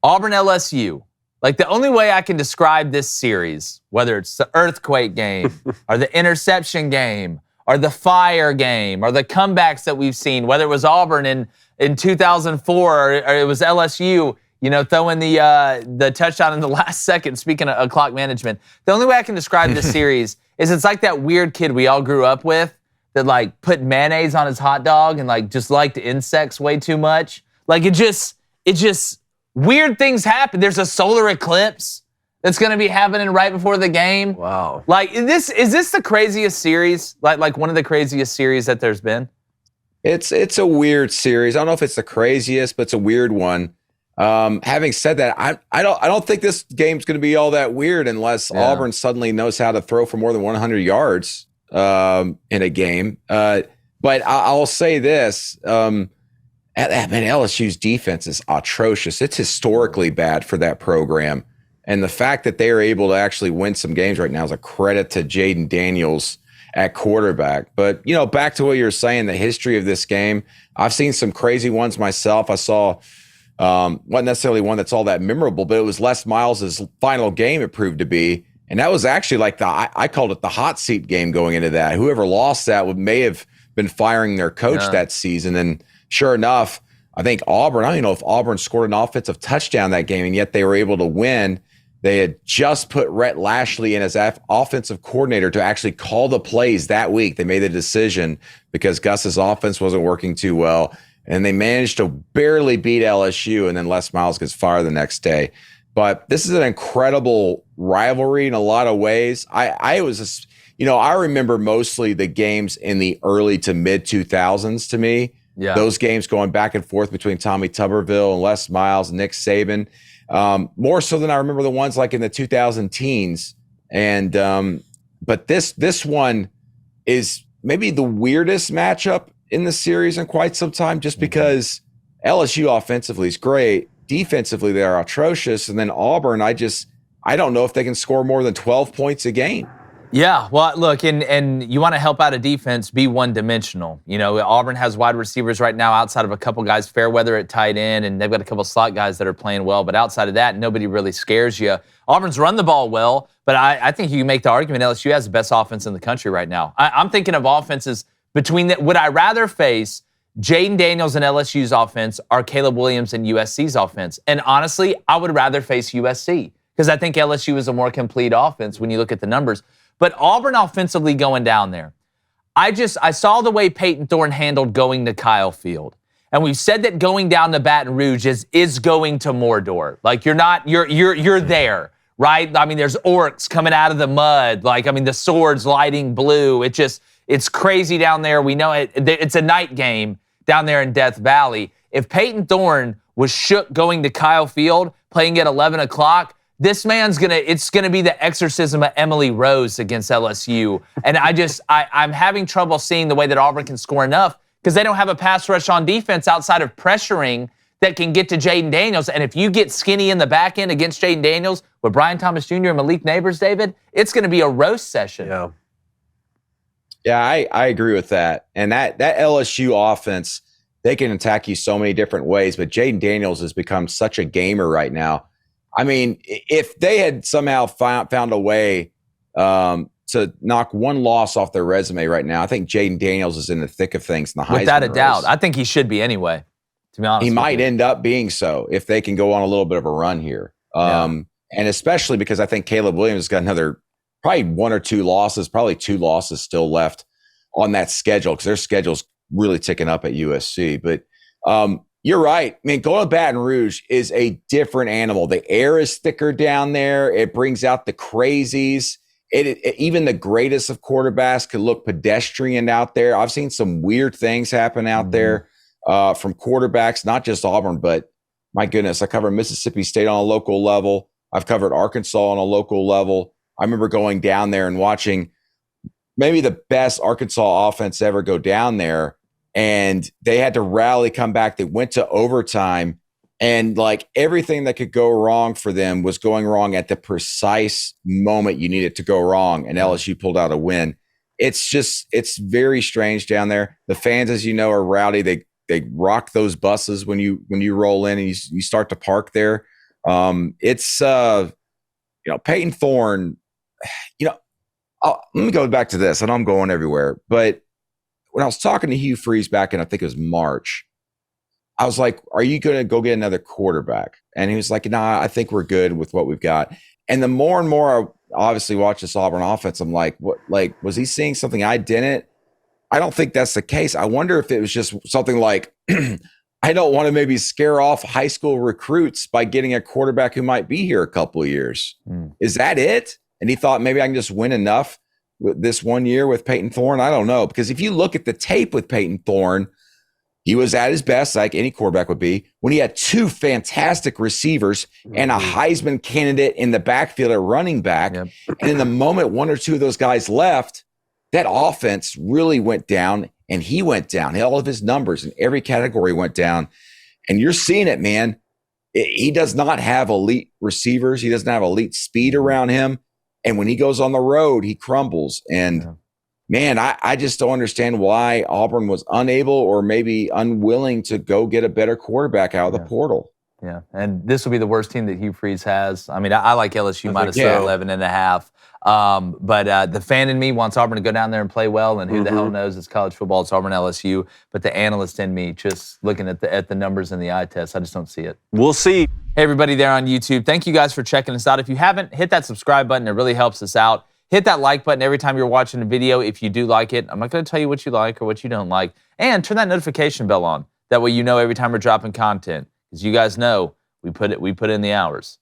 Auburn LSU. Like, the only way I can describe this series, whether it's the earthquake game or the interception game or the fire game or the comebacks that we've seen, whether it was Auburn in 2004 or it was LSU, throwing the touchdown in the last second, speaking of clock management. The only way I can describe this series is it's like that weird kid we all grew up with that, like, put mayonnaise on his hot dog and, like, just liked insects way too much. Like, it just weird things happen. There's a solar eclipse that's going to be happening right before the game. Wow. Like, is this the craziest series? Like one of the craziest series that there's been? It's a weird series. I don't know if it's the craziest, but it's a weird one. Having said that, I don't think this game's going to be all that weird unless Auburn suddenly knows how to throw for more than 100 yards in a game. But I'll say this. LSU's defense is atrocious. It's historically bad for that program. And the fact that they are able to actually win some games right now is a credit to Jaden Daniels at quarterback. But, back to what you were saying, the history of this game, I've seen some crazy ones myself. I saw wasn't necessarily one that's all that memorable, but it was Les Miles' final game it proved to be. And that was actually like I called it the hot seat game going into that. Whoever lost that may have been firing their coach that season. And sure enough, I think Auburn, I don't even know if Auburn scored an offensive touchdown that game, and yet they were able to win. They had just put Rhett Lashley in as offensive coordinator to actually call the plays that week. They made the decision because Gus's offense wasn't working too well, and they managed to barely beat LSU, and then Les Miles gets fired the next day. But this is an incredible rivalry in a lot of ways. I remember mostly the games in the early to mid 2000s to me. Yeah. Those games going back and forth between Tommy Tuberville and Les Miles and Nick Saban, more so than I remember the ones like in the 2000 teens. And but this one is maybe the weirdest matchup in the series in quite some time, just because LSU offensively is great, defensively they are atrocious, and then Auburn, I don't know if they can score more than 12 points a game. Yeah, well, look, and you want to help out a defense, be one-dimensional. Auburn has wide receivers right now outside of a couple guys, Fairweather at tight end, and they've got a couple slot guys that are playing well. But outside of that, nobody really scares you. Auburn's run the ball well, but I think you can make the argument LSU has the best offense in the country right now. I'm thinking of offenses between that. Would I rather face Jaden Daniels and LSU's offense or Caleb Williams and USC's offense? And honestly, I would rather face USC because I think LSU is a more complete offense when you look at the numbers. But Auburn offensively going down there, I saw the way Peyton Thorne handled going to Kyle Field. And we've said that going down to Baton Rouge is going to Mordor. Like, you're there, right? I mean, there's orcs coming out of the mud. Like, I mean, the swords lighting blue. It's crazy down there. We know it's a night game down there in Death Valley. If Peyton Thorne was shook going to Kyle Field, playing at 11 o'clock, this man's it's gonna be the exorcism of Emily Rose against LSU. And I'm having trouble seeing the way that Auburn can score enough because they don't have a pass rush on defense outside of pressuring that can get to Jaden Daniels. And if you get skinny in the back end against Jaden Daniels with Brian Thomas Jr. and Malik Neighbors, David, it's gonna be a roast session. Yeah, I agree with that. And that LSU offense, they can attack you so many different ways, but Jaden Daniels has become such a gamer right now. I mean, if they had somehow found a way to knock one loss off their resume right now, I think Jaden Daniels is in the thick of things in the Heisman without a race. doubt. I think he should be anyway, to be honest. He might end up being so if they can go on a little bit of a run here. And especially because I think Caleb Williams has got another probably one or two losses, probably two losses still left on that schedule because their schedule's really ticking up at USC. But you're right. I mean, going to Baton Rouge is a different animal. The air is thicker down there. It brings out the crazies. Even the greatest of quarterbacks could look pedestrian out there. I've seen some weird things happen out there from quarterbacks, not just Auburn, but my goodness, I covered Mississippi State on a local level. I've covered Arkansas on a local level. I remember going down there and watching maybe the best Arkansas offense ever go down there. And they had to rally, come back. They went to overtime, and like everything that could go wrong for them was going wrong at the precise moment you need it to go wrong. And LSU pulled out a win. It's very strange down there. The fans, as you know, are rowdy. They rock those buses when you roll in and you start to park there. It's Peyton Thorne. Let me go back to this. I know I'm going everywhere, but when I was talking to Hugh Freeze back in, I think it was March, I was like, "Are you going to go get another quarterback?" And he was like, "Nah, I think we're good with what we've got." And the more and more I obviously watch this Auburn offense, I'm like, "What? Like, was he seeing something I didn't?" I don't think that's the case. I wonder if it was just something like, I don't want to maybe scare off high school recruits by getting a quarterback who might be here a couple of years. Is that it? And he thought maybe I can just win enough with this 1 year with Peyton Thorne. I don't know. Because if you look at the tape with Peyton Thorne, he was at his best, like any quarterback would be, when he had two fantastic receivers and a Heisman candidate in the backfield at running back. Yep. And in the moment one or two of those guys left, that offense really went down, and he went down. All of his numbers in every category went down. And you're seeing it, man. He does not have elite receivers. He doesn't have elite speed around him. And when he goes on the road, he crumbles. And man, I just don't understand why Auburn was unable or maybe unwilling to go get a better quarterback out of the portal. Yeah, and this will be the worst team that Hugh Freeze has. I mean, I like LSU minus 11.5. But the fan in me wants Auburn to go down there and play well, and who the hell knows? It's college football. It's Auburn LSU. But the analyst in me, just looking at the numbers and the eye test, I just don't see it. We'll see. Hey, everybody there on YouTube. Thank you guys for checking us out. If you haven't, hit that subscribe button. It really helps us out. Hit that like button every time you're watching a video if you do like it. I'm not going to tell you what you like or what you don't like. And turn that notification bell on. That way you know every time we're dropping content. Because you guys know we put in the hours.